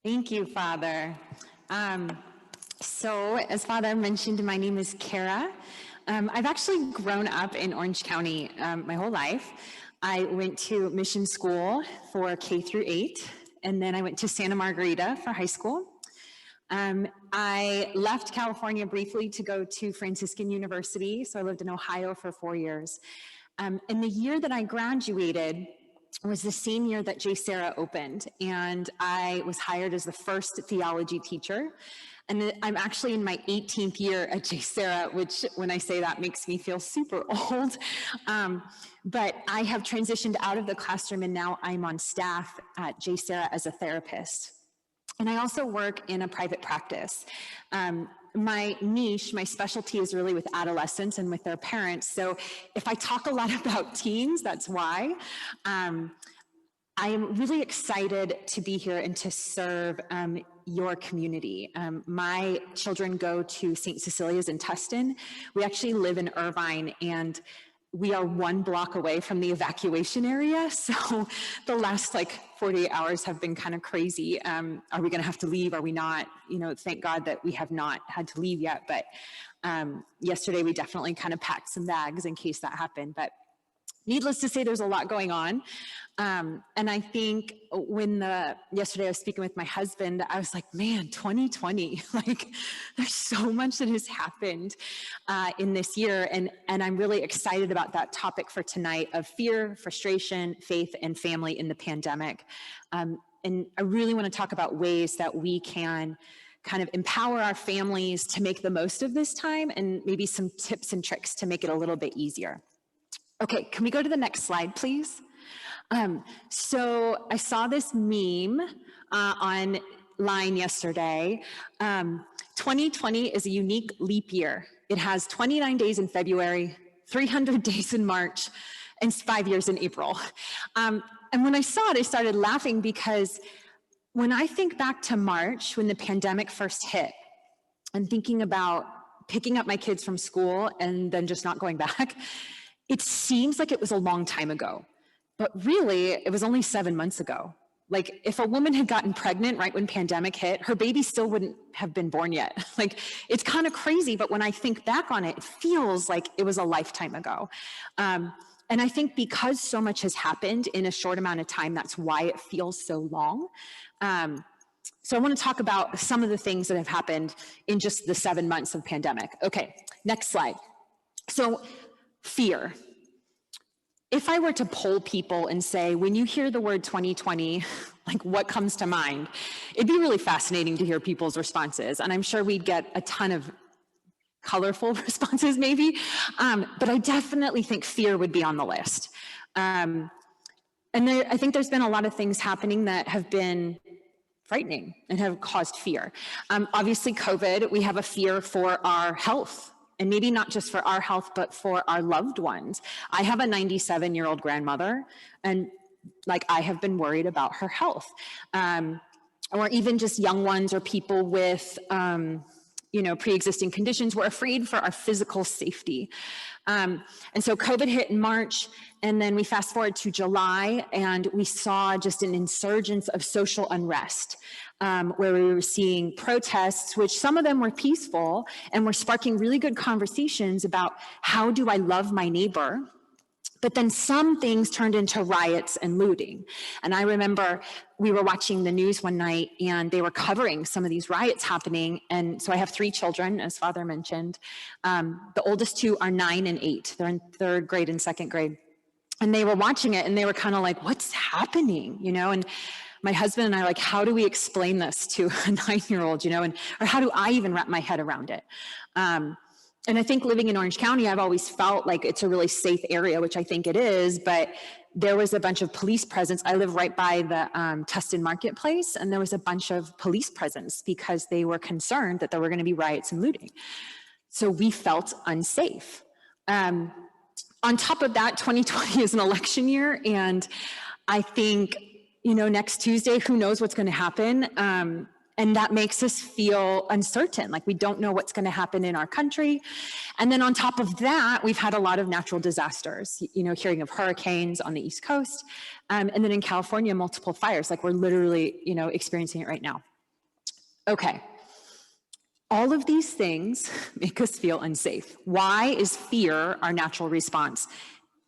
Thank you, Father. So, as Father mentioned, my name is Cara. I've actually grown up in Orange County my whole life. I went to mission school for K through 8, and then I went to Santa Margarita for high school. I left California briefly to go to Franciscan University, so I lived in Ohio for 4 years. And the year that I graduated was the same year that Serra opened, and I was hired as the first theology teacher. And I'm actually in my 18th year at Serra, which when I say that makes me feel super old. But I have transitioned out of the classroom, and now I'm on staff at Serra as a therapist. And I also work in a private practice. My niche, my specialty is really with adolescents and with their parents. So if I talk a lot about teens, that's why. I am really excited to be here and to serve your community. My children go to St. Cecilia's in Tustin. We actually live in Irvine, and we are 1 block away from the evacuation area. So the last 48 hours have been kind of crazy. Are we gonna have to leave? Are we not? Thank God that we have not had to leave yet. But yesterday we definitely kind of packed some bags in case that happened. But needless to say, there's a lot going on. And I think yesterday I was speaking with my husband, I was like, man, 2020, there's so much that has happened in this year. And I'm really excited about that topic for tonight of fear, frustration, faith, and family in the pandemic. And I really want to talk about ways that we can kind of empower our families to make the most of this time, and maybe some tips and tricks to make it a little bit easier. Okay, can we go to the next slide, please? So I saw this meme online yesterday. 2020 is a unique leap year. It has 29 days in February, 300 days in March, and 5 years in April. And when I saw it, I started laughing because when I think back to March, when the pandemic first hit, and thinking about picking up my kids from school and then just not going back, it seems like it was a long time ago, but really it was only 7 months ago. If a woman had gotten pregnant right when pandemic hit, her baby still wouldn't have been born yet. It's kind of crazy, but when I think back on it, it feels like it was a lifetime ago. And I think because so much has happened in a short amount of time, that's why it feels so long. So I want to talk about some of the things that have happened in just the 7 months of pandemic. Okay, next slide. So fear. If I were to poll people and say, when you hear the word 2020, what comes to mind? It'd be really fascinating to hear people's responses. And I'm sure we'd get a ton of colorful responses maybe. But I definitely think fear would be on the list. And I think there's been a lot of things happening that have been frightening and have caused fear. Obviously COVID, we have a fear for our health. And maybe not just for our health, but for our loved ones. I have a 97-year-old grandmother, and I have been worried about her health. Or even just young ones or people with, pre-existing conditions. We're afraid for our physical safety. And so COVID hit in March, and then we fast forward to July, and we saw just an insurgence of social unrest. Where we were seeing protests, which some of them were peaceful and were sparking really good conversations about how do I love my neighbor. But then some things turned into riots and looting. And I remember we were watching the news one night and they were covering some of these riots happening. And so I have 3 children, as Father mentioned. The oldest 2 are 9 and 8. They're in 3rd grade and 2nd grade. And they were watching it and they were kind of like, what's happening? And my husband and I are how do we explain this to a 9-year-old, or how do I even wrap my head around it? And I think living in Orange County, I've always felt like it's a really safe area, which I think it is, but there was a bunch of police presence. I live right by the Tustin Marketplace, and there was a bunch of police presence because they were concerned that there were gonna be riots and looting. So we felt unsafe. On top of that, 2020 is an election year, and I think next Tuesday, who knows what's going to happen? And that makes us feel uncertain, we don't know what's going to happen in our country. And then on top of that, we've had a lot of natural disasters, hearing of hurricanes on the East Coast. And then in California, multiple fires, we're literally, experiencing it right now. Okay. All of these things make us feel unsafe. Why is fear our natural response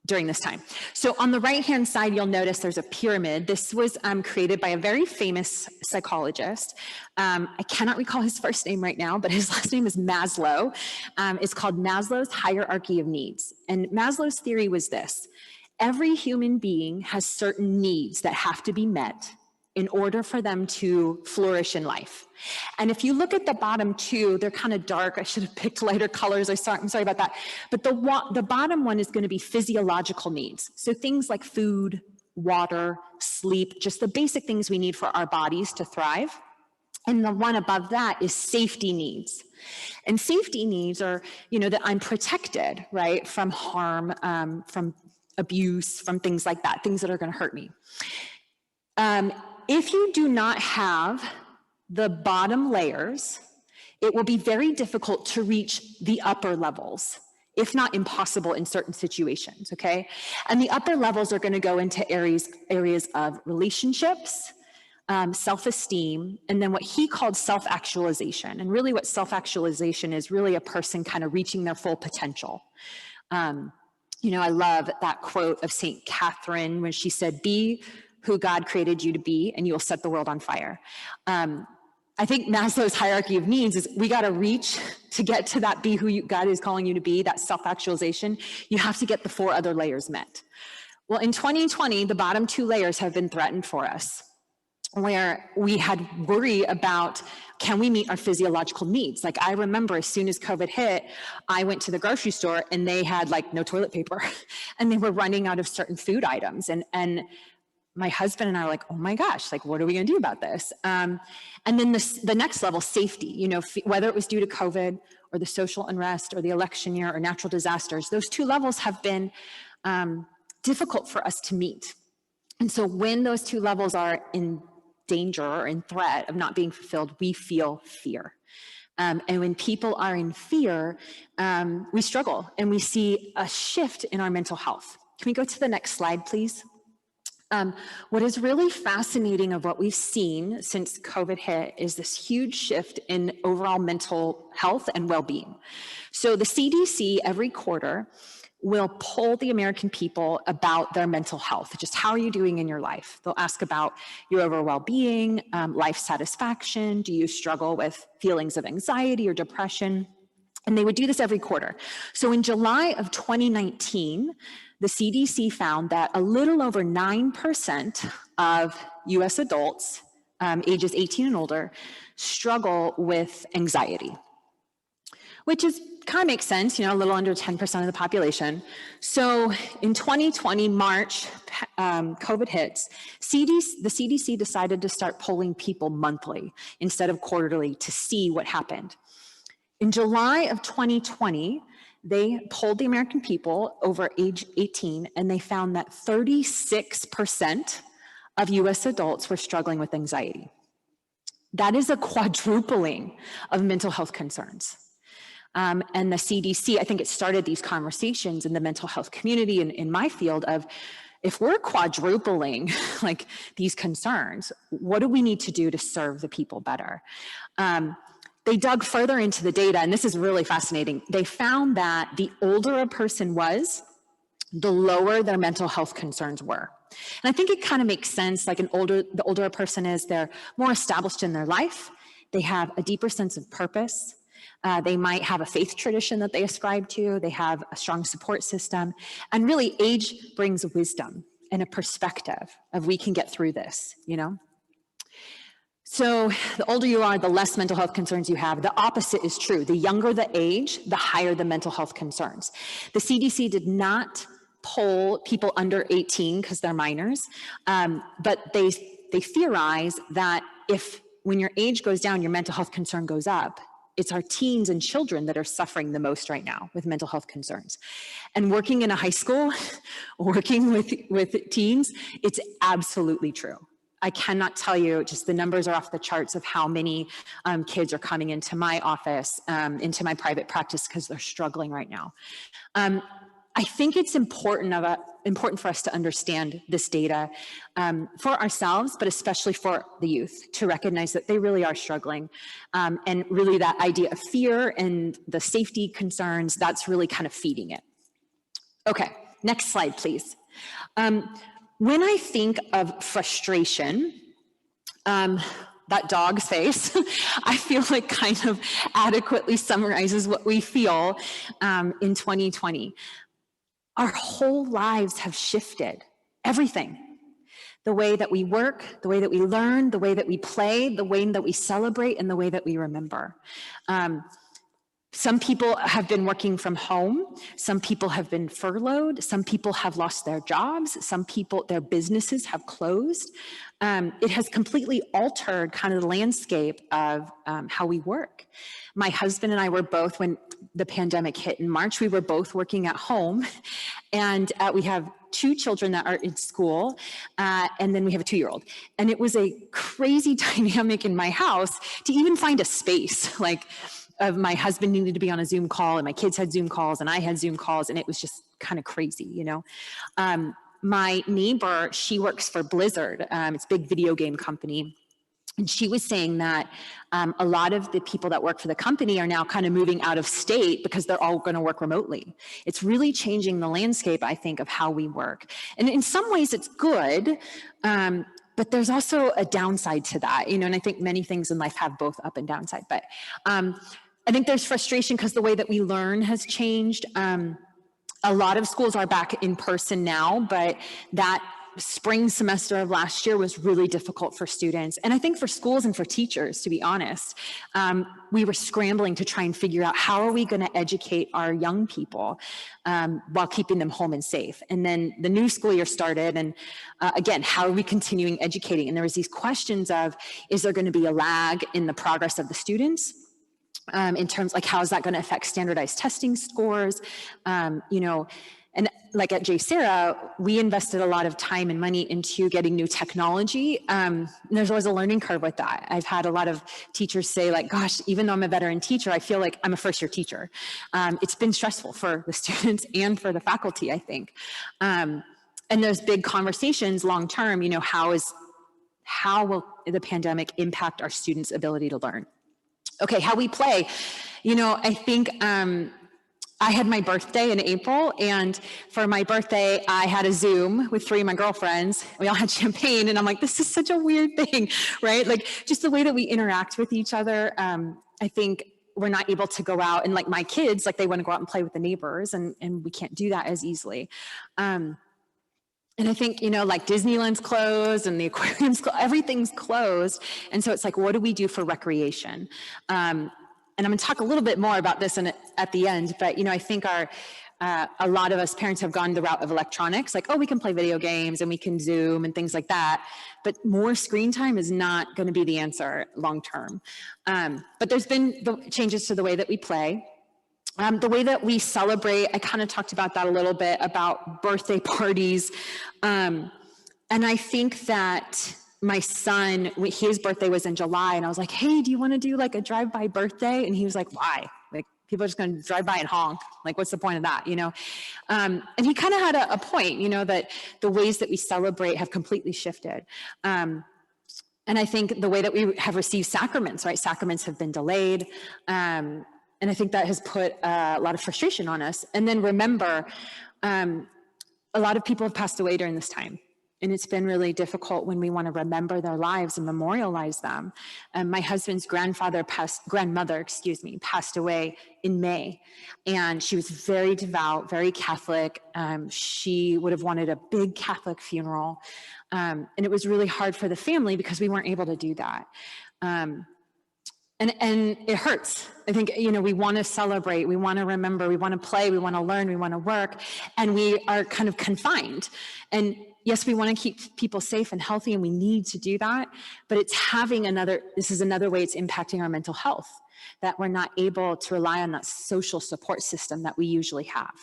during this time? So on the right-hand side, you'll notice there's a pyramid. This was created by a very famous psychologist. I cannot recall his first name right now, but his last name is Maslow. It's called Maslow's hierarchy of needs. And Maslow's theory was this: every human being has certain needs that have to be met in order for them to flourish in life. And if you look at the bottom two, they're kind of dark. I should have picked lighter colors. I'm sorry about that. But the bottom one is going to be physiological needs. So things like food, water, sleep, just the basic things we need for our bodies to thrive. And the one above that is safety needs. And safety needs are, that I'm protected, right, from harm, from abuse, from things like that, things that are going to hurt me. If you do not have the bottom layers, it will be very difficult to reach the upper levels, if not impossible in certain situations, okay? And the upper levels are going to go into areas of relationships, self-esteem, and then what he called self-actualization. And really what self-actualization is really a person kind of reaching their full potential. I love that quote of St. Catherine when she said, "Be who God created you to be, and you will set the world on fire." I think Maslow's hierarchy of needs is we got to reach to get to that be who God is calling you to be, that self-actualization. You have to get the 4 other layers met. Well, in 2020, the bottom 2 layers have been threatened for us, where we had worry about, can we meet our physiological needs? Like, I remember as soon as COVID hit, I went to the grocery store and they had no toilet paper and they were running out of certain food items. And my husband and I were like, oh my gosh, what are we going to do about this? And then the next level, safety, whether it was due to COVID or the social unrest or the election year or natural disasters, those 2 levels have been difficult for us to meet. And so when those 2 levels are in danger or in threat of not being fulfilled, we feel fear. And when people are in fear, we struggle and we see a shift in our mental health. Can we go to the next slide, please? What is really fascinating of what we've seen since COVID hit is this huge shift in overall mental health and well-being. So the CDC every quarter will poll the American people about their mental health. Just how are you doing in your life? They'll ask about your overall well-being, life satisfaction. Do you struggle with feelings of anxiety or depression? And they would do this every quarter. So in July of 2019, the CDC found that a little over 9% of US adults ages 18 and older struggle with anxiety, which is kind of makes sense, a little under 10% of the population. So in 2020, March, COVID hits, the CDC decided to start polling people monthly instead of quarterly to see what happened. In July of 2020, they polled the American people over age 18, and they found that 36% of US adults were struggling with anxiety. That is a quadrupling of mental health concerns. And the CDC, I think it started these conversations in the mental health community and in my field of, if we're quadrupling these concerns, what do we need to do to serve the people better? They dug further into the data, and this is really fascinating. They found that the older a person was, the lower their mental health concerns were. And I think it kind of makes sense, the older a person is, they're more established in their life, they have a deeper sense of purpose, they might have a faith tradition that they ascribe to, they have a strong support system, and really age brings wisdom and a perspective of we can get through this, So the older you are, the less mental health concerns you have. The opposite is true. The younger the age, the higher the mental health concerns. The CDC did not poll people under 18 because they're minors, but they theorize that when your age goes down, your mental health concern goes up. It's our teens and children that are suffering the most right now with mental health concerns. And working in a high school, working with teens, it's absolutely true. I cannot tell you, just the numbers are off the charts of how many kids are coming into my office, into my private practice because they're struggling right now. I think it's important for us to understand this data for ourselves, but especially for the youth, to recognize that they really are struggling. And really that idea of fear and the safety concerns, that's really kind of feeding it. Okay, next slide, please. When I think of frustration, that dog's face, I feel like kind of adequately summarizes what we feel in 2020. Our whole lives have shifted, everything. The way that we work, the way that we learn, the way that we play, the way that we celebrate, and the way that we remember. Some people have been working from home. Some people have been furloughed. Some people have lost their jobs. Some people, their businesses have closed. It has completely altered kind of the landscape of how we work. My husband and I were both, when the pandemic hit in March, we were both working at home. And we have 2 children that are in school, and then we have a 2-year-old. And it was a crazy dynamic in my house to even find a space, like, of my husband needed to be on a Zoom call, and my kids had Zoom calls, and I had Zoom calls, and it was just kind of crazy, you know. My neighbor, she works for Blizzard. It's a big video game company. And she was saying that a lot of the people that work for the company are now kind of moving out of state because they're all going to work remotely. It's really changing the landscape, I think, of how we work. And in some ways it's good, but there's also a downside to that, you know, and I think many things in life have both up and downside. But I think there's frustration because the way that we learn has changed. A lot of schools are back in person now, but that spring semester of last year was really difficult for students. And I think for schools and for teachers, to be honest, we were scrambling to try and figure out how are we going to educate our young people while keeping them home and safe. And then the new school year started, and again, how are we continuing educating? And there was these questions of, is there going to be a lag in the progress of the students? In terms like, how is that going to affect standardized testing scores? You know, and like at Serra, we invested a lot of time and money into getting new technology. And there's always a learning curve with that. I've had a lot of teachers say like, gosh, even though I'm a veteran teacher, I feel like I'm a first-year teacher. It's been stressful for the students and for the faculty, I think. And there's big conversations long-term, you know, how will the pandemic impact our students' ability to learn? Okay, how we play. You know, I think I had my birthday in April, and for my birthday, I had a Zoom with 3 of my girlfriends. We all had champagne, and I'm like, this is such a weird thing, right? Like, just the way that we interact with each other. I think we're not able to go out, and like my kids, like they want to go out and play with the neighbors, and we can't do that as easily. And I think, you know, like Disneyland's closed and the aquarium's closed, everything's closed. And so it's like, what do we do for recreation? And I'm going to talk a little bit more about this at the end, but, you know, I think a lot of us parents have gone the route of electronics, like, oh, we can play video games and we can Zoom and things like that. But more screen time is not going to be the answer long term. But there's been the changes to the way that we play. The way that we celebrate, I kind of talked about that a little bit, about birthday parties. And I think that my son, his birthday was in July, and I was like, hey, do you want to do like a drive-by birthday? And he was like, why? Like, people are just going to drive by and honk. Like, what's the point of that, you know? And he kind of had a point, you know, that the ways that we celebrate have completely shifted. And I think the way that we have received sacraments, right? Sacraments have been delayed. And I think that has put a lot of frustration on us. And then remember, a lot of people have passed away during this time. And it's been really difficult when we want to remember their lives and memorialize them. My husband's grandmother passed away in May. And she was very devout, very Catholic. She would have wanted a big Catholic funeral. And it was really hard for the family because we weren't able to do that. And it hurts. I think, you know, we want to celebrate, we want to remember, we want to play, we want to learn, we want to work, and we are kind of confined. And yes, we want to keep people safe and healthy, and we need to do that, but it's this is another way it's impacting our mental health, that we're not able to rely on that social support system that we usually have.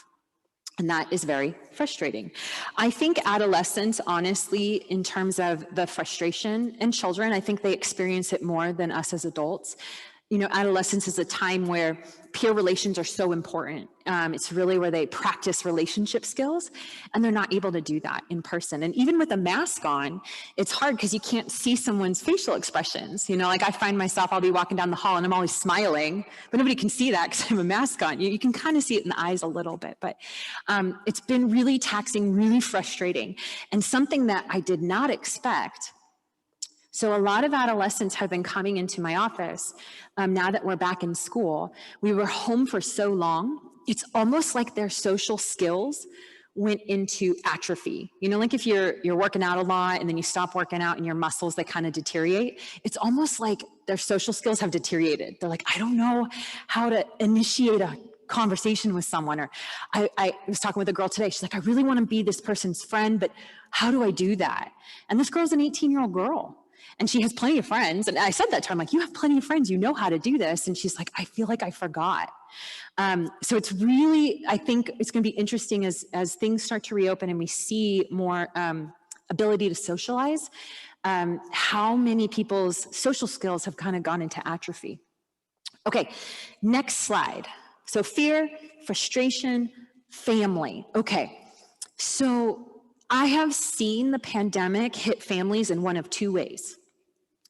And that is very frustrating. I think adolescents, honestly, in terms of the frustration, and children, I think they experience it more than us as adults. adolescence is a time where peer relations are so important. It's really where they practice relationship skills, and they're not able to do that in person. And even with a mask on, it's hard because you can't see someone's facial expressions. Like I find myself, I'll be walking down the hall and I'm always smiling, but nobody can see that because I have a mask on. You can kind of see it in the eyes a little bit, but it's been really taxing, really frustrating, and something that I did not expect. So a lot of adolescents have been coming into my office now that we're back in school. We were home for so long, it's almost like their social skills went into atrophy. Like if you're working out a lot and then you stop working out and your muscles, they kind of deteriorate. It's almost like their social skills have deteriorated. They're like, I don't know how to initiate a conversation with someone. Or I was talking with a girl today. She's like, I really want to be this person's friend, but how do I do that? And this girl's an 18-year-old girl. And she has plenty of friends. And I said that to her, I'm like, you have plenty of friends, you know how to do this. And she's like, I feel like I forgot. So it's really, I think it's going to be interesting as things start to reopen and we see more ability to socialize, how many people's social skills have kind of gone into atrophy. Okay, next slide. So fear, frustration, family. Okay, so I have seen the pandemic hit families in one of two ways.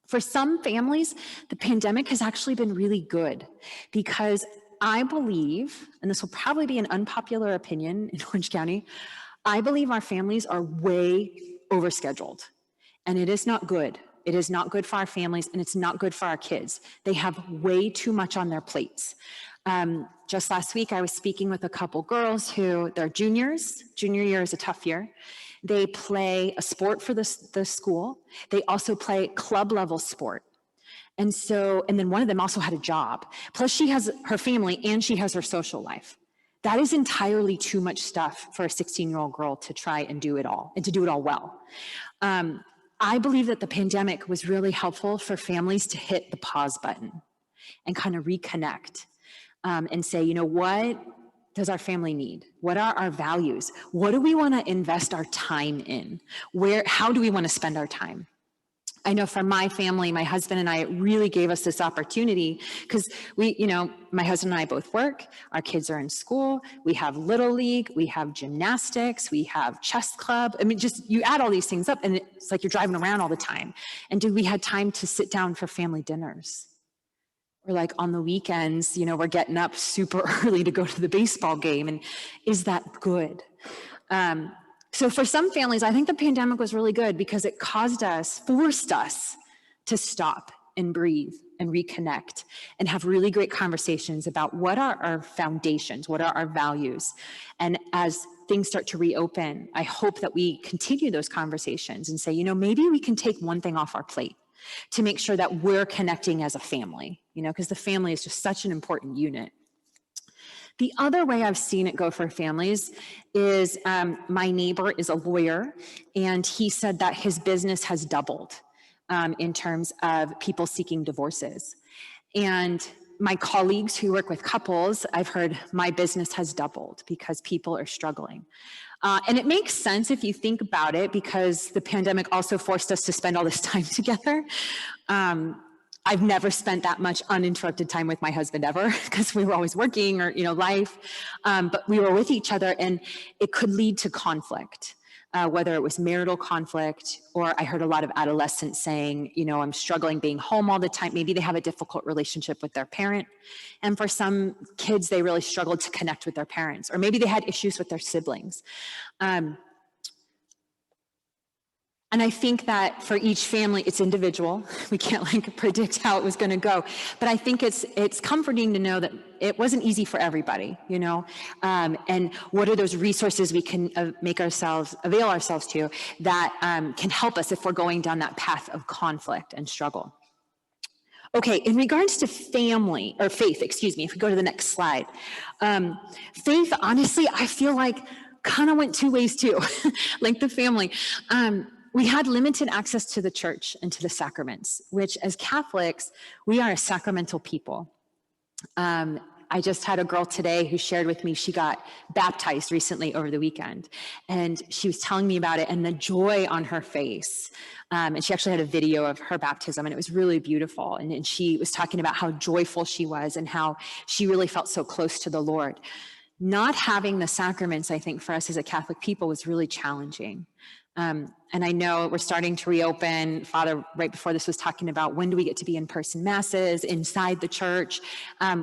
For some families, the pandemic has actually been really good because I believe, and this will probably be an unpopular opinion in Orange County, I believe our families are way overscheduled, and it is not good. It is not good for our families, and it's not good for our kids. They have way too much on their plates. Just last week, I was speaking with a couple girls who, they're juniors. Junior year is a tough year. They play a sport for the school. They also play club level sport. And then one of them also had a job. Plus she has her family and she has her social life. That is entirely too much stuff for a 16-year-old girl to try and do it all, and to do it all well. I believe that the pandemic was really helpful for families to hit the pause button and kind of reconnect and say, what does our family need? What are our values? What do we want to invest our time in? How do we want to spend our time? I know for my family, my husband and I, it really gave us this opportunity because my husband and I both work, our kids are in school, we have Little League, we have gymnastics, we have chess club. I mean, just you add all these things up and it's like you're driving around all the time. And we had time to sit down for family dinners. Or like on the weekends, we're getting up super early to go to the baseball game. And is that good? So for some families, I think the pandemic was really good because it forced us to stop and breathe and reconnect and have really great conversations about what are our foundations, what are our values. And as things start to reopen, I hope that we continue those conversations and say, maybe we can take one thing off our plate to make sure that we're connecting as a family, because the family is just such an important unit. The other way I've seen it go for families is my neighbor is a lawyer, and he said that his business has doubled in terms of people seeking divorces. And my colleagues who work with couples, I've heard my business has doubled because people are struggling. And it makes sense if you think about it, because the pandemic also forced us to spend all this time together. I've never spent that much uninterrupted time with my husband ever because we were always working or, life. But we were with each other and it could lead to conflict, whether it was marital conflict, or I heard a lot of adolescents saying, I'm struggling being home all the time. Maybe they have a difficult relationship with their parent. And for some kids, they really struggled to connect with their parents, or maybe they had issues with their siblings. And I think that for each family, it's individual. We can't predict how it was going to go. But I think it's comforting to know that it wasn't easy for everybody, and what are those resources we can avail ourselves to that can help us if we're going down that path of conflict and struggle. Okay, in regards to faith, if we go to the next slide. Faith, honestly, I feel like kind of went two ways too, like the family. We had limited access to the church and to the sacraments, which as Catholics, we are a sacramental people. I just had a girl today who shared with me, she got baptized recently over the weekend, and she was telling me about it and the joy on her face. And she actually had a video of her baptism, and it was really beautiful. And she was talking about how joyful she was and how she really felt so close to the Lord. Not having the sacraments, I think, for us as a Catholic people was really challenging. And I know we're starting to reopen. Father, right before this, was talking about when do we get to be in-person masses inside the church.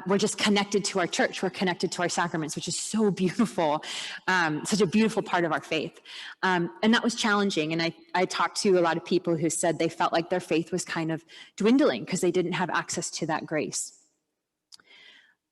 We're just connected to our church. We're connected to our sacraments, which is so beautiful, such a beautiful part of our faith. And that was challenging. And I talked to a lot of people who said they felt like their faith was kind of dwindling because they didn't have access to that grace.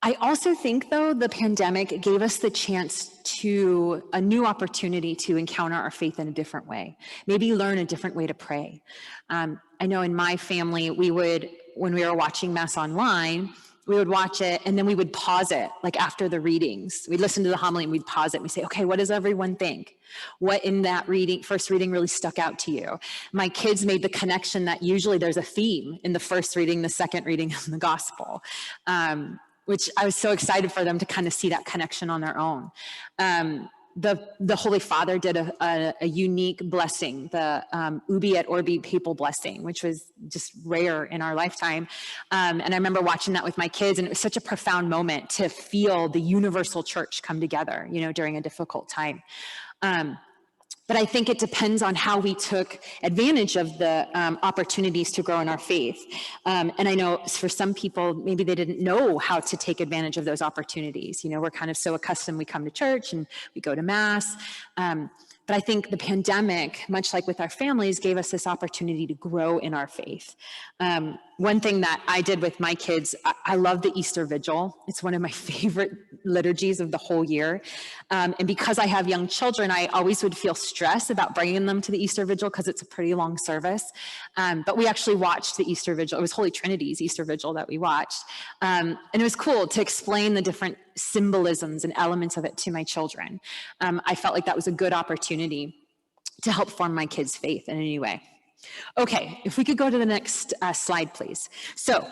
I also think, though, the pandemic gave us the chance to a new opportunity to encounter our faith in a different way, maybe learn a different way to pray. I know in my family, when we were watching Mass online, we would watch it and then we would pause it, like after the readings. We'd listen to the homily and we'd pause it and we'd say, okay, what does everyone think? What in that first reading really stuck out to you? My kids made the connection that usually there's a theme in the first reading, the second reading, and the gospel. Which I was so excited for them to kind of see that connection on their own. The Holy Father did a unique blessing, the Ubi et Orbi papal blessing, which was just rare in our lifetime. And I remember watching that with my kids, and it was such a profound moment to feel the universal church come together, during a difficult time. But I think it depends on how we took advantage of the opportunities to grow in our faith. And I know for some people, maybe they didn't know how to take advantage of those opportunities. We're kind of so accustomed, we come to church and we go to Mass. But I think the pandemic, much like with our families, gave us this opportunity to grow in our faith. One thing that I did with my kids, I love the Easter Vigil. It's one of my favorite liturgies of the whole year. And because I have young children, I always would feel stress about bringing them to the Easter Vigil because it's a pretty long service. But we actually watched the Easter Vigil. It was Holy Trinity's Easter Vigil that we watched. And it was cool to explain the different symbolisms and elements of it to my children. I felt like that was a good opportunity to help form my kids' faith in any way. Okay, if we could go to the next slide, please. So,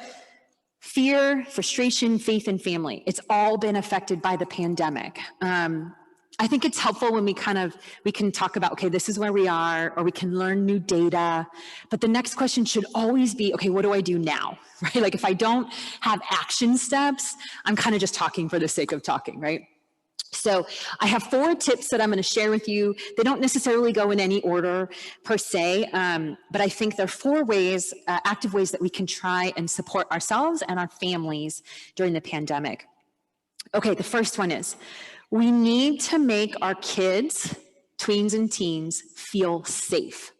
fear, frustration, faith, and family. It's all been affected by the pandemic. I think it's helpful when we can talk about, okay, this is where we are, or we can learn new data. But the next question should always be, okay, what do I do now, right? Like if I don't have action steps, I'm kind of just talking for the sake of talking, right? So I have 4 tips that I'm going to share with you. They don't necessarily go in any order per se, but I think there are 4 ways, active ways that we can try and support ourselves and our families during the pandemic. Okay, the first one is, we need to make our kids, tweens and teens, feel safe.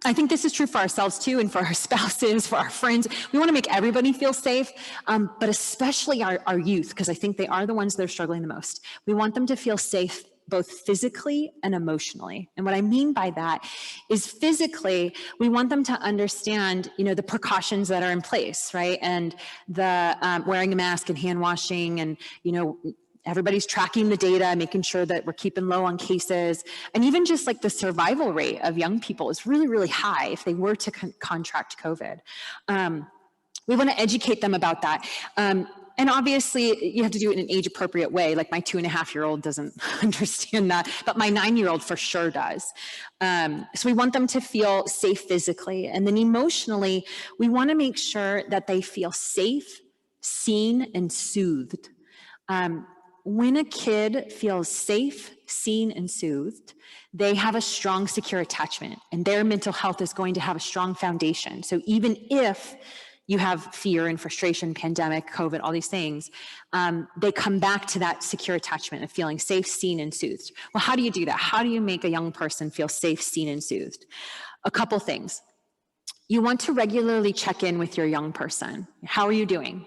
I think this is true for ourselves too, and for our spouses, for our friends. We want to make everybody feel safe, but especially our youth, because I think they are the ones that are struggling the most. We want them to feel safe both physically and emotionally. And what I mean by that is physically, we want them to understand, the precautions that are in place, right? And the wearing a mask and hand washing and, everybody's tracking the data, making sure that we're keeping low on cases. And even just like the survival rate of young people is really, really high if they were to contract COVID. We want to educate them about that. And obviously you have to do it in an age appropriate way. Like my 2.5-year-old doesn't understand that, but my 9-year-old for sure does. So we want them to feel safe physically. And then emotionally, we want to make sure that they feel safe, seen, and soothed. When a kid feels safe, seen, and soothed, they have a strong, secure attachment, and their mental health is going to have a strong foundation. So even if you have fear and frustration, pandemic, COVID, all these things, they come back to that secure attachment of feeling safe, seen, and soothed. Well, how do you do that? How do you make a young person feel safe, seen, and soothed? A couple things. You want to regularly check in with your young person. How are you doing?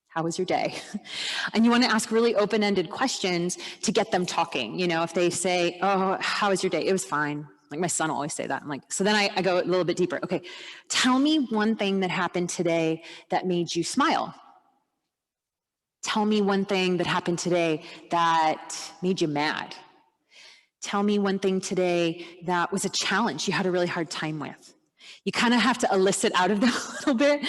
How was your day? And you want to ask really open-ended questions to get them talking. If they say, oh, how was your day? It was fine. Like my son will always say that. I'm like, so then I go a little bit deeper. Okay, tell me one thing that happened today that made you smile. Tell me one thing that happened today that made you mad. Tell me one thing today that was a challenge you had a really hard time with. You kind of have to elicit out of them a little bit.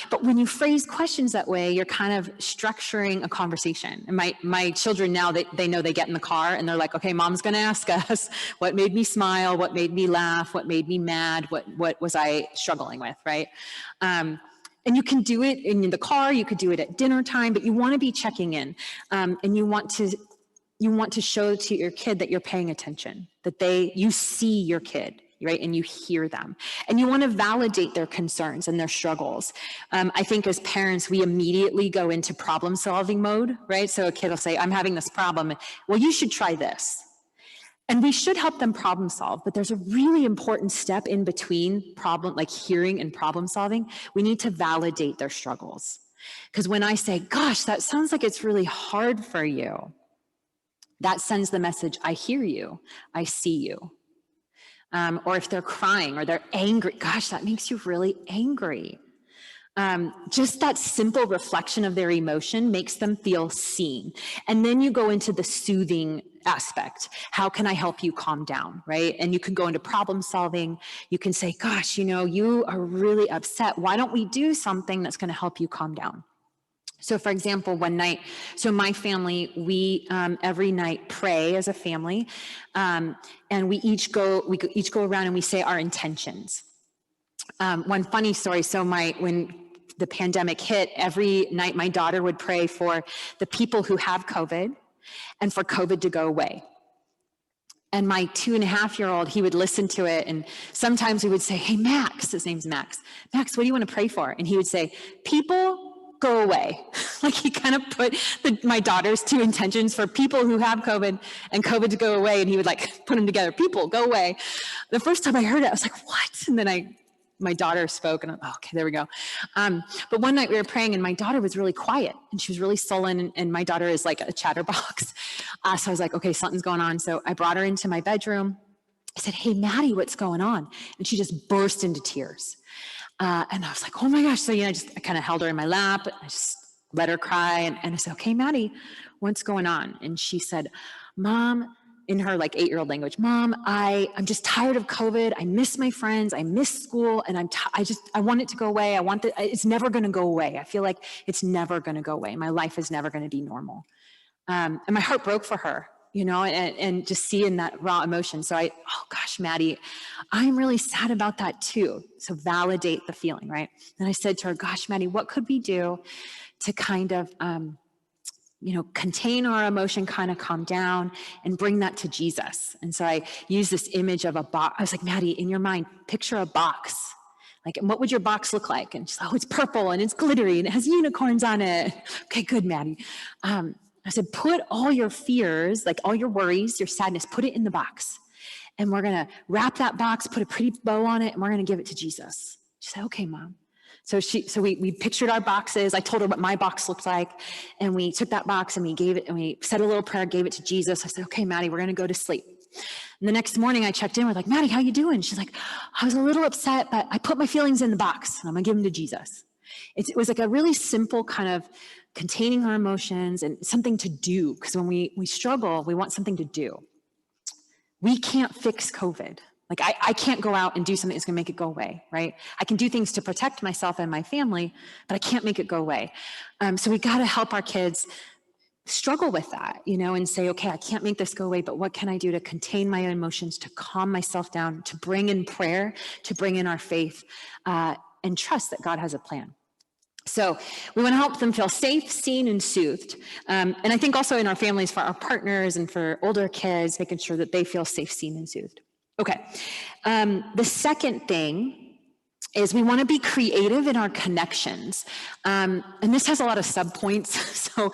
But when you phrase questions that way, you're kind of structuring a conversation. And my children now, they know they get in the car and they're like, okay, mom's going to ask us what made me smile, what made me laugh, what made me mad, what was I struggling with, right? And you can do it in the car, you could do it at dinner time, but you want to be checking in. And you want to show to your kid that you're paying attention, that you see your kid, right? And you hear them. And you want to validate their concerns and their struggles. I think as parents, we immediately go into problem solving mode, right? So a kid will say, I'm having this problem. Well, you should try this. And we should help them problem solve, but there's a really important step in between like hearing and problem solving. We need to validate their struggles. Because when I say, gosh, that sounds like it's really hard for you, that sends the message, I hear you, I see you. Or if they're crying or they're angry, gosh, that makes you really angry. Just that simple reflection of their emotion makes them feel seen. And then you go into the soothing aspect. How can I help you calm down, right? And you can go into problem solving. You can say, gosh, you are really upset. Why don't we do something that's going to help you calm down? So for example, one night, so my family, we every night pray as a family, and we each go around and we say our intentions. One funny story, so when the pandemic hit, every night my daughter would pray for the people who have COVID and for COVID to go away. And my 2.5-year-old, he would listen to it, and sometimes we would say, hey, Max, his name's Max, what do you want to pray for? And he would say, people go away. Like he kind of put my daughter's 2 intentions for people who have COVID and COVID to go away. And he would like put them together, people go away. The first time I heard it, I was like, what? And then my daughter spoke and I'm, okay, there we go. But one night we were praying and my daughter was really quiet and she was really sullen, and my daughter is like a chatterbox. So I was like, okay, something's going on. So I brought her into my bedroom. I said, hey, Maddie, what's going on? And she just burst into tears. And I was like, oh my gosh. So, I kind of held her in my lap. I just let her cry. And I said, okay, Maddie, what's going on? And she said, Mom, in her like 8-year-old language, Mom, I'm just tired of COVID. I miss my friends. I miss school. And I want it to go away. It's never going to go away. I feel like it's never going to go away. My life is never going to be normal. And my heart broke for her. And just seeing that raw emotion. So oh gosh, Maddie, I'm really sad about that too. So validate the feeling, right? And I said to her, gosh, Maddie, what could we do to kind of, contain our emotion, kind of calm down and bring that to Jesus? And so I used this image of a box. I was like, Maddie, in your mind, picture a box. Like, what would your box look like? And she's like, oh, it's purple and it's glittery and it has unicorns on it. Okay, good, Maddie. I said, put all your fears, like all your worries, your sadness, put it in the box. And we're going to wrap that box, put a pretty bow on it, and we're going to give it to Jesus. She said, okay, Mom. So we pictured our boxes. I told her what my box looked like. And we took that box and we gave it, and we said a little prayer, gave it to Jesus. I said, okay, Maddie, we're going to go to sleep. And the next morning I checked in. We're like, Maddie, how you doing? She's like, I was a little upset, but I put my feelings in the box and I'm going to give them to Jesus. It was like a really simple kind of containing our emotions and something to do. Because when we struggle, we want something to do. We can't fix COVID. Like I can't go out and do something that's going to make it go away, right? I can do things to protect myself and my family, but I can't make it go away. So we got to help our kids struggle with that, and say, okay, I can't make this go away, but what can I do to contain my emotions, to calm myself down, to bring in prayer, to bring in our faith, and trust that God has a plan. So we want to help them feel safe, seen, and soothed. And I think also in our families, for our partners and for older kids, making sure that they feel safe, seen, and soothed. Okay. The second thing is we want to be creative in our connections. And this has a lot of subpoints. So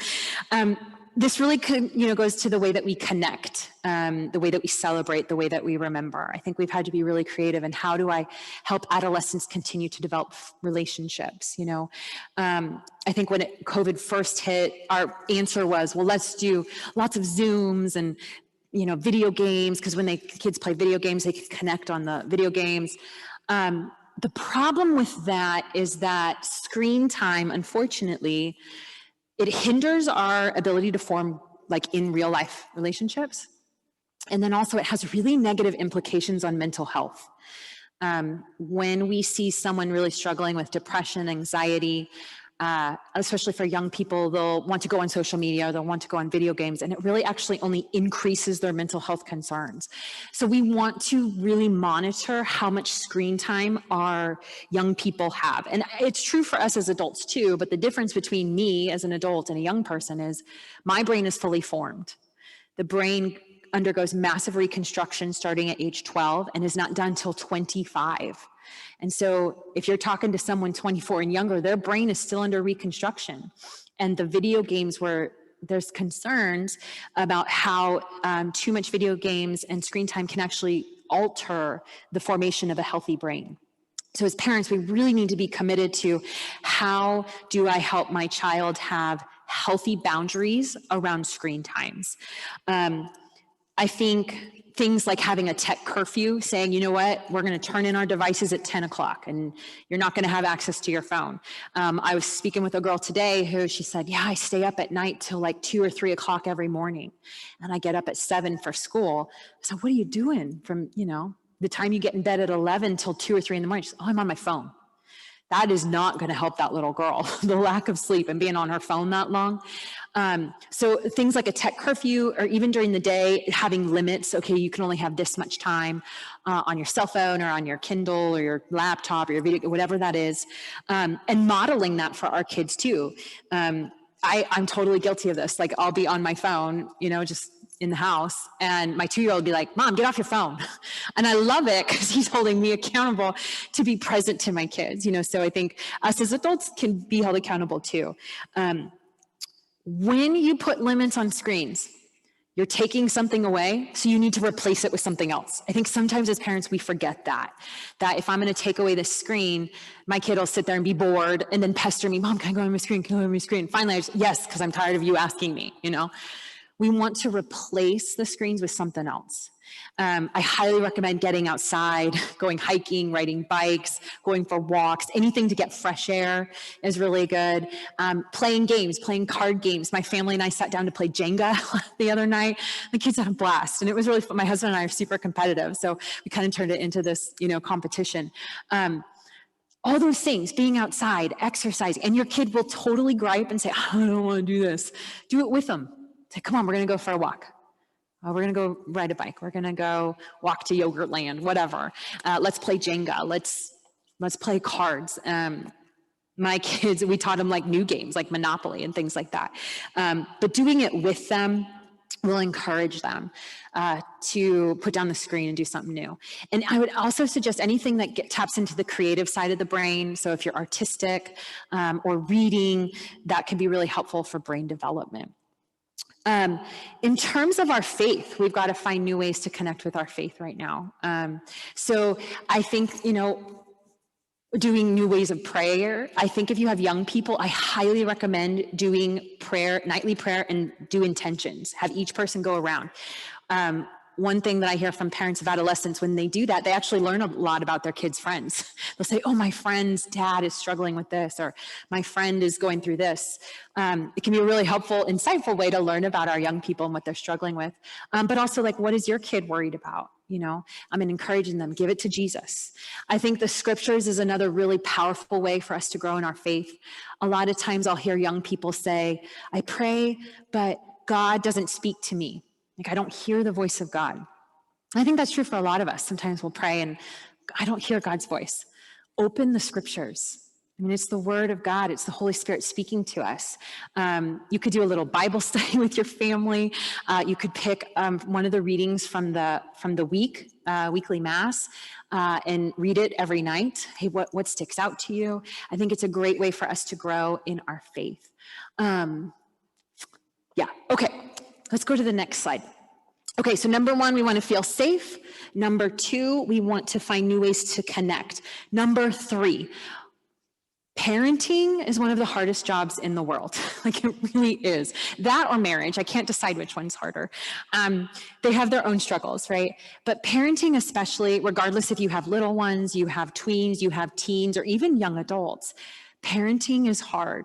this really goes to the way that we connect, the way that we celebrate, the way that we remember. I think we've had to be really creative in how do I help adolescents continue to develop relationships, I think when COVID first hit, our answer was, well, let's do lots of Zooms and, video games, because when kids play video games, they can connect on the video games. The problem with that is that screen time, unfortunately, it hinders our ability to form like in real life relationships. And then also it has really negative implications on mental health. When we see someone really struggling with depression, anxiety, especially for young people, they'll want to go on social media, they'll want to go on video games, and it really actually only increases their mental health concerns. So we want to really monitor how much screen time our young people have. And it's true for us as adults too, but the difference between me as an adult and a young person is my brain is fully formed. The brain undergoes massive reconstruction starting at age 12 and is not done till 25. And so if you're talking to someone 24 and younger, their brain is still under reconstruction. And the video games where there's concerns about how too much video games and screen time can actually alter the formation of a healthy brain. So as parents, we really need to be committed to how do I help my child have healthy boundaries around screen times. I think things like having a tech curfew, saying, you know what, we're going to turn in our devices at 10 o'clock and you're not going to have access to your phone. I was speaking with a girl today who she said, yeah, I stay up at night till like 2 or 3 o'clock every morning. And I get up at 7 for school. So what are you doing from, the time you get in bed at 11 till 2 or 3 in the morning? She said, oh, I'm on my phone. That is not going to help that little girl, the lack of sleep and being on her phone that long. So things like a tech curfew, or even during the day, having limits. Okay, you can only have this much time on your cell phone or on your Kindle or your laptop or your video, whatever that is, and modeling that for our kids too. I'm totally guilty of this. Like I'll be on my phone, just in the house, and my 2-year-old would be like, Mom, get off your phone. And I love it because he's holding me accountable to be present to my kids, so I think us as adults can be held accountable too. When you put limits on screens, you're taking something away, so you need to replace it with something else. I think sometimes as parents, we forget that if I'm going to take away this screen, my kid will sit there and be bored and then pester me, Mom, can I go on my screen? Can I go on my screen? Finally, yes, because I'm tired of you asking me, We want to replace the screens with something else. I highly recommend getting outside, going hiking, riding bikes, going for walks. Anything to get fresh air is really good. Playing games, playing card games. My family and I sat down to play Jenga the other night. The kids had a blast, and it was really fun. My husband and I are super competitive, so we kind of turned it into this, competition. All those things, being outside, exercising, and your kid will totally gripe and say, I don't want to do this. Do it with them. Say, come on, we're going to go for a walk. We're going to go ride a bike. We're going to go walk to Yogurt Land, whatever. Let's play Jenga. Let's play cards. My kids, we taught them like new games, like Monopoly and things like that. But doing it with them will encourage them to put down the screen and do something new. And I would also suggest anything that taps into the creative side of the brain. So if you're artistic or reading, that can be really helpful for brain development. In terms of our faith, we've got to find new ways to connect with our faith right now. So I think, doing new ways of prayer. I think if you have young people, I highly recommend doing prayer, nightly prayer, and do intentions. Have each person go around. One thing that I hear from parents of adolescents, when they do that, they actually learn a lot about their kids' friends. They'll say, oh, my friend's dad is struggling with this, or my friend is going through this. It can be a really helpful, insightful way to learn about our young people and what they're struggling with. But also, like, what is your kid worried about? I'm encouraging them, give it to Jesus. I think the scriptures is another really powerful way for us to grow in our faith. A lot of times I'll hear young people say, I pray, but God doesn't speak to me. Like, I don't hear the voice of God. I think that's true for a lot of us. Sometimes we'll pray and I don't hear God's voice. Open the scriptures. It's the word of God. It's the Holy Spirit speaking to us. You could do a little Bible study with your family. You could pick one of the readings from the weekly mass, and read it every night. Hey, what sticks out to you? I think it's a great way for us to grow in our faith. Okay. Let's go to the next slide. Okay, so number 1, we want to feel safe. Number 2, we want to find new ways to connect. Number 3, parenting is one of the hardest jobs in the world. Like, it really is. That or marriage. I can't decide which one's harder. They have their own struggles, right? But parenting especially, regardless if you have little ones, you have tweens, you have teens, or even young adults, parenting is hard.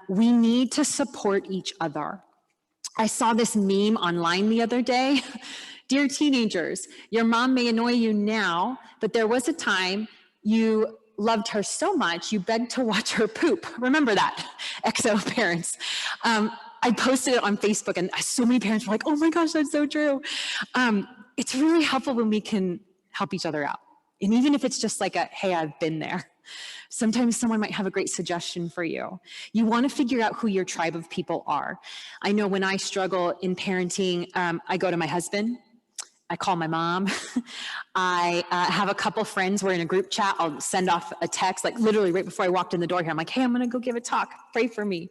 We need to support each other. I saw this meme online the other day. Dear teenagers, your mom may annoy you now, but there was a time you loved her so much, you begged to watch her poop. Remember that, XO parents. I posted it on Facebook and so many parents were like, oh my gosh, that's so true. It's really helpful when we can help each other out. And even if it's just like a, hey, I've been there. Sometimes someone might have a great suggestion for you. You want to figure out who your tribe of people are. I know when I struggle in parenting, I go to my husband. I call my mom. I have a couple friends. We're in a group chat. I'll send off a text, like literally right before I walked in the door here. I'm like, hey, I'm going to go give a talk. Pray for me.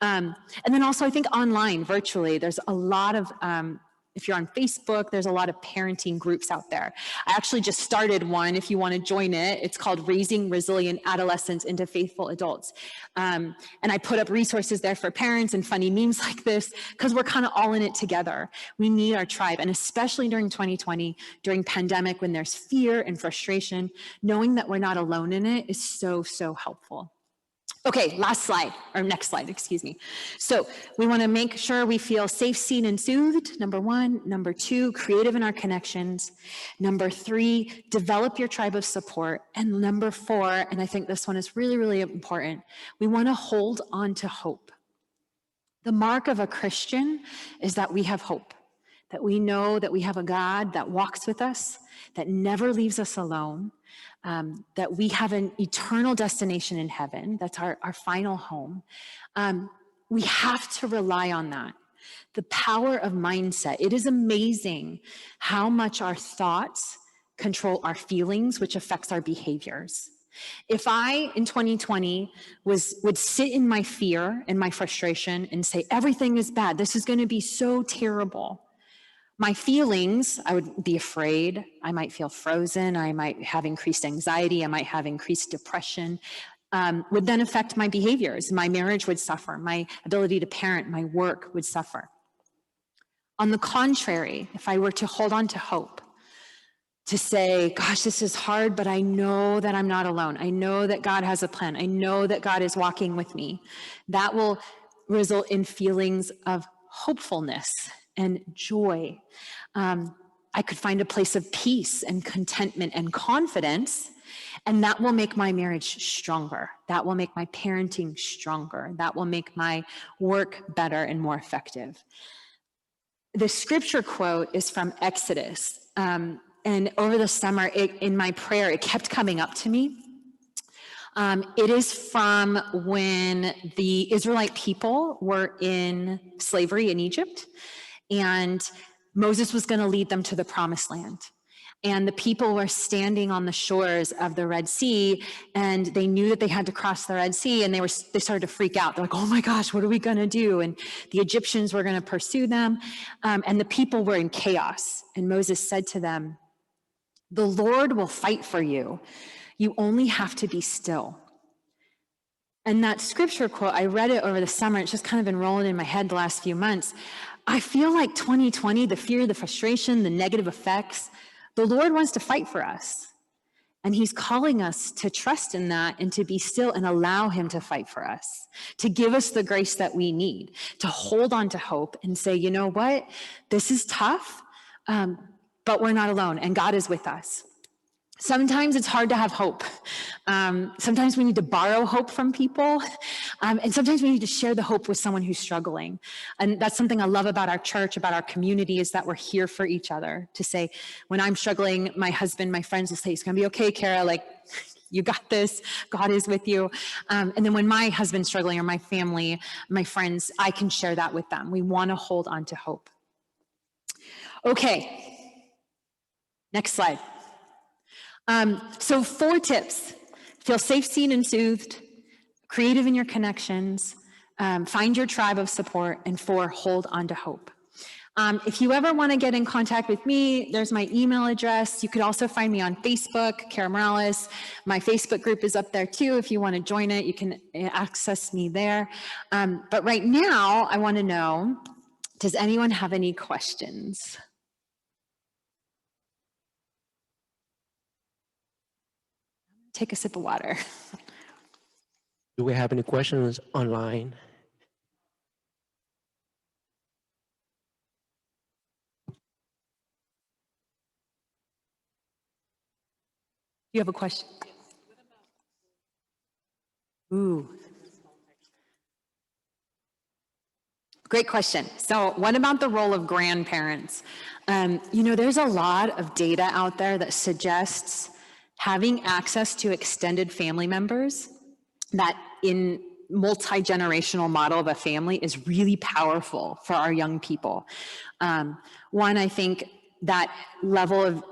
And then also I think online, virtually, there's a lot of, if you're on Facebook, there's a lot of parenting groups out there. I actually just started one, if you want to join it. It's called Raising Resilient Adolescents into Faithful Adults. And I put up resources there for parents and funny memes like this, because we're kind of all in it together. We need our tribe. And especially during 2020, during pandemic, when there's fear and frustration, knowing that we're not alone in it is so, so helpful. Okay, last slide, or next slide, excuse me. So we want to make sure we feel safe, seen, and soothed, number one. Number two, creative in our connections. Number three, develop your tribe of support. And number four, and I think this one is really, really important, we want to hold on to hope. The mark of a Christian is that we have hope, that we know that we have a God that walks with us, that never leaves us alone, that we have an eternal destination in heaven. That's our final home. We have to rely on that. The power of mindset. It is amazing how much our thoughts control our feelings, which affects our behaviors. If I, in 2020, would sit in my fear and my frustration and say, everything is bad, this is going to be so terrible, my feelings, I would be afraid, I might feel frozen, I might have increased anxiety, I might have increased depression, would then affect my behaviors. My marriage would suffer, my ability to parent, my work would suffer. On the contrary, if I were to hold on to hope, to say, gosh, this is hard, but I know that I'm not alone. I know that God has a plan. I know that God is walking with me. That will result in feelings of hopefulness and joy. I could find a place of peace and contentment and confidence, and that will make my marriage stronger. That will make my parenting stronger. That will make my work better and more effective. The scripture quote is from Exodus. And over the summer, in my prayer, it kept coming up to me. It is from when the Israelite people were in slavery in Egypt, and Moses was going to lead them to the promised land. And the people were standing on the shores of the Red Sea, and they knew that they had to cross the Red Sea, and they started to freak out. They're like, oh my gosh, what are we going to do? And the Egyptians were going to pursue them, and the people were in chaos. And Moses said to them, the Lord will fight for you. You only have to be still. And that scripture quote, I read it over the summer. It's just kind of been rolling in my head the last few months. I feel like 2020, the fear, the frustration, the negative effects, the Lord wants to fight for us. And he's calling us to trust in that and to be still and allow him to fight for us, to give us the grace that we need, to hold on to hope and say, you know what, this is tough, but we're not alone and God is with us. Sometimes it's hard to have hope. Sometimes we need to borrow hope from people. And sometimes we need to share the hope with someone who's struggling. And that's something I love about our church, about our community, is that we're here for each other. To say, when I'm struggling, my husband, my friends will say, it's going to be okay, Cara, like, you got this, God is with you. And then when my husband's struggling, or my family, my friends, I can share that with them. We want to hold on to hope. Okay, next slide. So 4 tips: feel safe, seen, and soothed, creative in your connections, find your tribe of support, and 4, hold on to hope. If you ever want to get in contact with me, there's my email address. You could also find me on Facebook, Cara Morales. My Facebook group is up there too. If you want to join it, you can access me there. But right now, I want to know, does anyone have any questions? Take a sip of water. Do we have any questions online? You have a question? Ooh. Great question. So what about the role of grandparents? You know, there's a lot of data out there that suggests having access to extended family members that in multi-generational model of a family is really powerful for our young people. One, I think that level of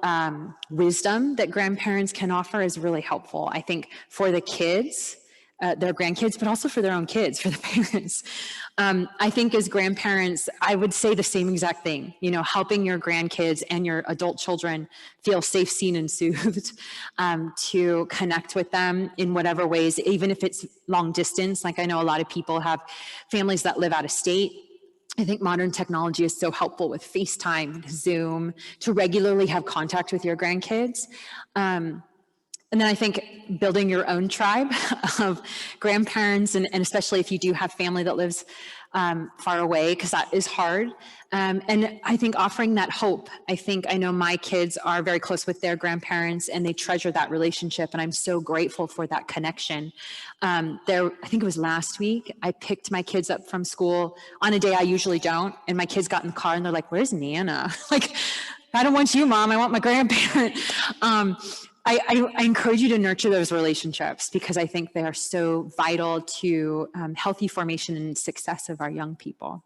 wisdom that grandparents can offer is really helpful. I think for the kids, their grandkids, but also for their own kids, for the parents. I think as grandparents, I would say the same exact thing, you know, helping your grandkids and your adult children feel safe, seen, and soothed, to connect with them in whatever ways, even if it's long distance. Like I know a lot of people have families that live out of state. I think modern technology is so helpful with FaceTime, Zoom, to regularly have contact with your grandkids. And then I think building your own tribe of grandparents, and especially if you do have family that lives far away, because that is hard. And I think offering that hope. I know my kids are very close with their grandparents and they treasure that relationship. And I'm so grateful for that connection. I think it was last week, I picked my kids up from school on a day I usually don't. And my kids got in the car and they're like, "Where's Nana?" Like, "I don't want you, Mom. I want my grandparent." I encourage you to nurture those relationships because I think they are so vital to healthy formation and success of our young people.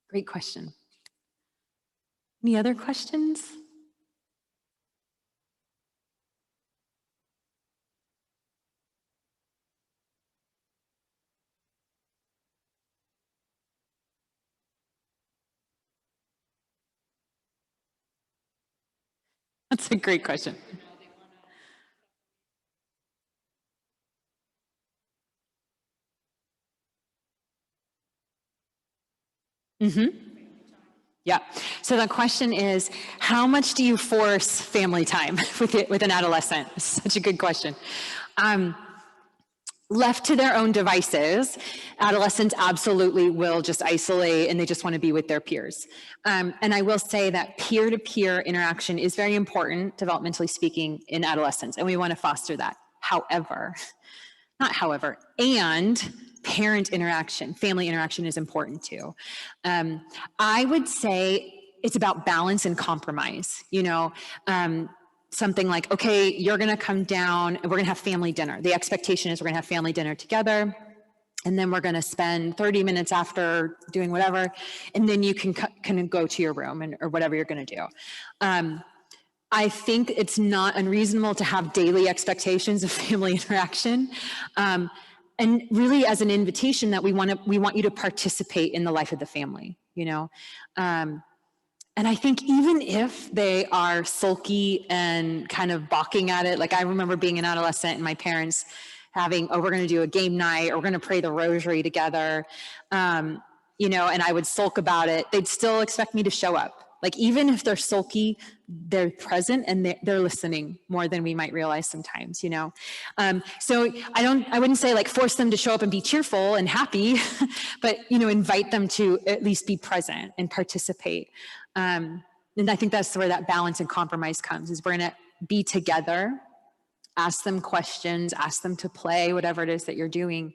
Great question. Any other questions? That's a great question. Mm-hmm. Yeah. So the question is, how much do you force family time with an adolescent? Such a good question. Left to their own devices, adolescents absolutely will just isolate and they just want to be with their peers. And I will say that peer-to-peer interaction is very important, developmentally speaking, in adolescence, and we want to foster that. And parent interaction, family interaction is important too. I would say it's about balance and compromise, you know. Something like, okay, you're going to come down and we're going to have family dinner. The expectation is we're going to have family dinner together. And then we're going to spend 30 minutes after doing whatever. And then you can kind of go to your room or whatever you're going to do. I think it's not unreasonable to have daily expectations of family interaction. And really as an invitation that we want you to participate in the life of the family, you know. And I think even if they are sulky and kind of balking at it, like I remember being an adolescent and my parents having, "Oh, we're going to do a game night, or we're going to pray the rosary together," you know, and I would sulk about it. They'd still expect me to show up. Like even if they're sulky, they're present and they're listening more than we might realize sometimes, you know. So I wouldn't say like force them to show up and be cheerful and happy, but you know, invite them to at least be present and participate. And I think that's where that balance and compromise comes, is we're going to be together, ask them questions, ask them to play, whatever it is that you're doing.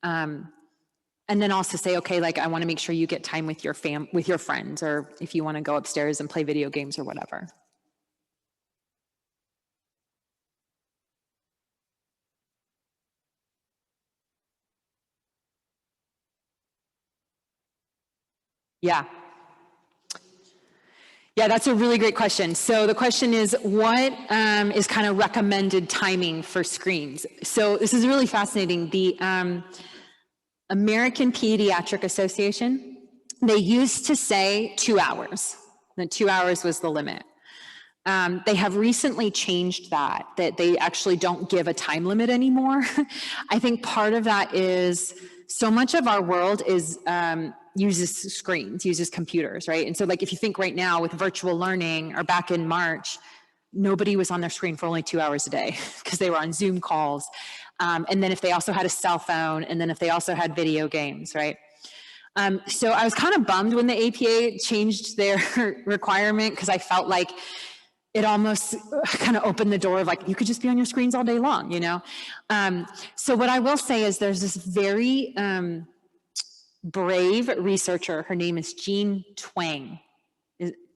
And then also say, okay, like I want to make sure you get time with your friends, or if you want to go upstairs and play video games or whatever. Yeah. Yeah, that's a really great question. So the question is, what is kind of recommended timing for screens? So this is really fascinating. The American Pediatric Association, they used to say 2 hours. That 2 hours was the limit. They have recently changed that they actually don't give a time limit anymore. I think part of that is so much of our world is uses screens, uses computers, right? And so like if you think right now with virtual learning, or back in March, nobody was on their screen for only 2 hours a day because they were on Zoom calls. And then if they also had a cell phone, and then if they also had video games, right? So I was kind of bummed when the APA changed their requirement, because I felt like it almost kind of opened the door of like, you could just be on your screens all day long, you know? So what I will say is there's this very brave researcher. Her name is Jean Twenge,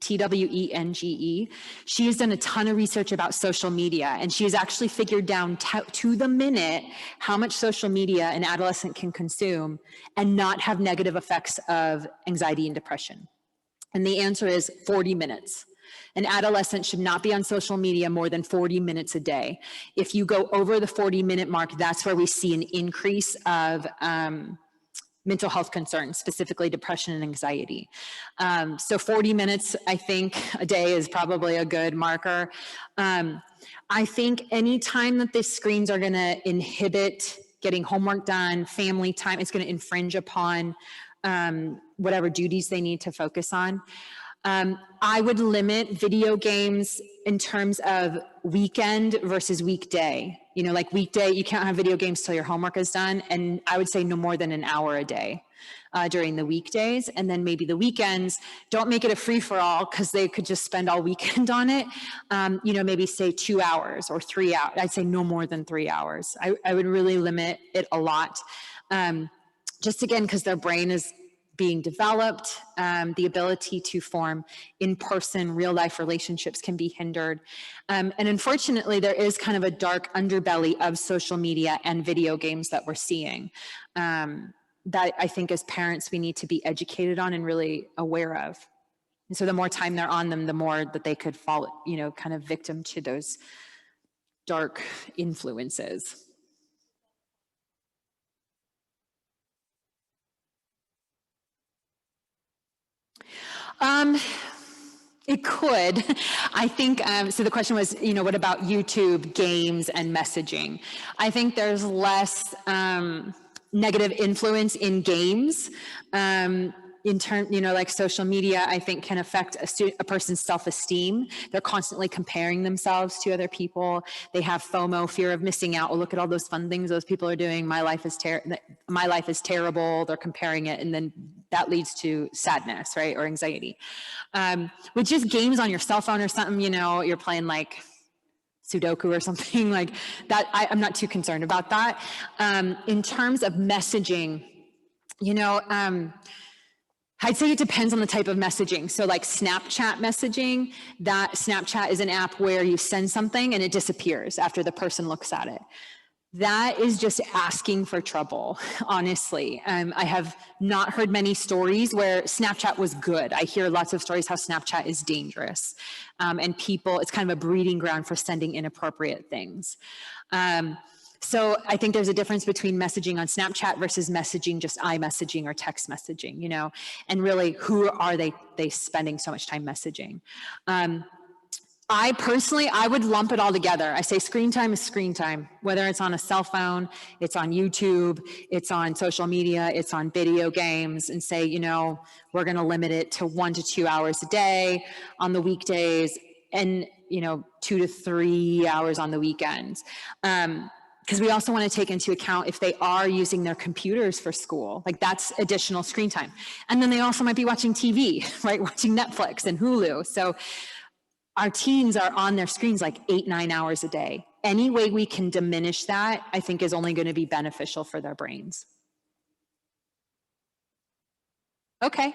Twenge. She has done a ton of research about social media, and she has actually figured down to the minute how much social media an adolescent can consume and not have negative effects of anxiety and depression. And the answer is 40 minutes. An adolescent should not be on social media more than 40 minutes a day. If you go over the 40-minute mark, that's where we see an increase of mental health concerns, specifically depression and anxiety. So 40 minutes, I think, a day is probably a good marker. I think any time that the screens are gonna inhibit getting homework done, family time, it's gonna infringe upon whatever duties they need to focus on. I would limit video games in terms of weekend versus weekday. You know, like weekday, you can't have video games till your homework is done. And I would say no more than an hour a day during the weekdays. And then maybe the weekends, don't make it a free-for-all because they could just spend all weekend on it. You know, maybe say 2 hours or 3 hours. I'd say no more than 3 hours. I would really limit it a lot. Just again, because their brain is being developed, the ability to form in-person, real-life relationships can be hindered. And unfortunately, there is kind of a dark underbelly of social media and video games that we're seeing that I think as parents, we need to be educated on and really aware of. And so the more time they're on them, the more that they could fall, you know, kind of victim to those dark influences. It could. I think, so the question was, you know, what about YouTube, games, and messaging? I think there's less negative influence in games. In turn, you know, like social media, I think can affect a person's self-esteem. They're constantly comparing themselves to other people. They have FOMO, fear of missing out. Oh, look at all those fun things those people are doing. My life is terrible. They're comparing it, and then that leads to sadness, right, or anxiety. With just games on your cell phone or something, you know, you're playing like Sudoku or something like that. I'm not too concerned about that. In terms of messaging, you know, I'd say it depends on the type of messaging. So like Snapchat messaging, that Snapchat is an app where you send something and it disappears after the person looks at it. That is just asking for trouble, honestly. I have not heard many stories where Snapchat was good. I hear lots of stories how Snapchat is dangerous. And people, it's kind of a breeding ground for sending inappropriate things. So I think there's a difference between messaging on Snapchat versus messaging, just iMessaging or text messaging, you know, and really who are they spending so much time messaging? I personally, I would lump it all together. I say screen time is screen time, whether it's on a cell phone, it's on YouTube, it's on social media, it's on video games, and say, you know, we're going to limit it to 1 to 2 hours a day on the weekdays and, you know, 2 to 3 hours on the weekends. Because we also want to take into account if they are using their computers for school, like that's additional screen time. And then they also might be watching TV, right? Watching Netflix and Hulu. So our teens are on their screens like 8-9 hours a day. Any way we can diminish that, I think is only going to be beneficial for their brains. Okay.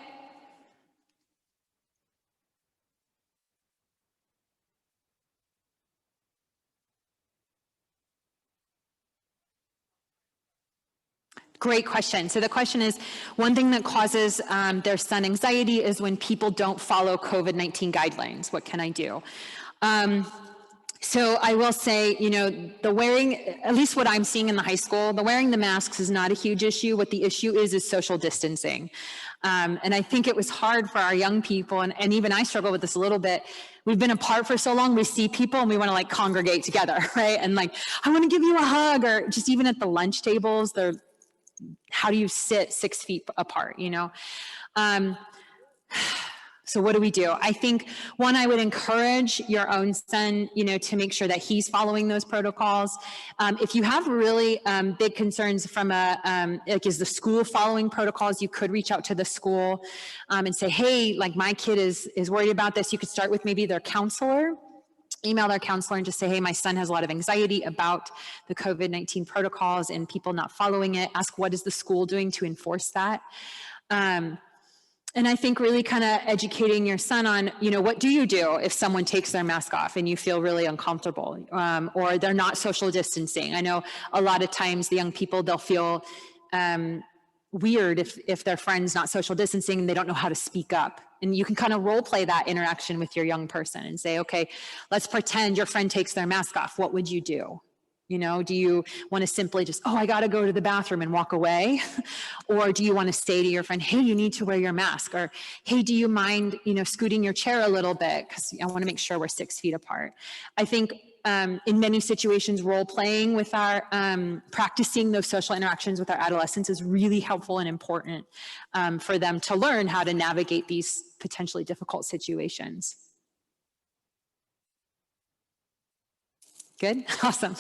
Great question. So the question is, one thing that causes their son anxiety is when people don't follow COVID-19 guidelines. What can I do? So I will say, you know, the wearing, at least what I'm seeing in the high school, the wearing the masks is not a huge issue. What the issue is social distancing. And I think it was hard for our young people, and even I struggle with this a little bit. We've been apart for so long, we see people and we want to like congregate together, right? And like, I want to give you a hug, or just even at the lunch tables, how do you sit 6 feet apart, you know? So what do we do? I think, one, I would encourage your own son, you know, to make sure that he's following those protocols. If you have really big concerns from like, is the school following protocols, you could reach out to the school and say, hey, like my kid is worried about this. You could start with maybe their counselor. email their counselor and just say, hey, my son has a lot of anxiety about the COVID-19 protocols and people not following it. Ask, what is the school doing to enforce that? And I think really kind of educating your son on, what do you do if someone takes their mask off and you feel really uncomfortable, or they're not social distancing? I know a lot of times the young people, they'll feel weird if their friend's not social distancing and they don't know how to speak up. And you can kind of role play that interaction with your young person and say, okay, let's pretend your friend takes their mask off. What would you do? Do you want to simply just, I got to go to the bathroom and walk away? Or do you want to say to your friend, hey, you need to wear your mask? Or, hey, do you mind, scooting your chair a little bit? Because I want to make sure we're 6 feet apart. I think in many situations, role playing with our, practicing those social interactions with our adolescents is really helpful and important for them to learn how to navigate these potentially difficult situations. Good? Awesome.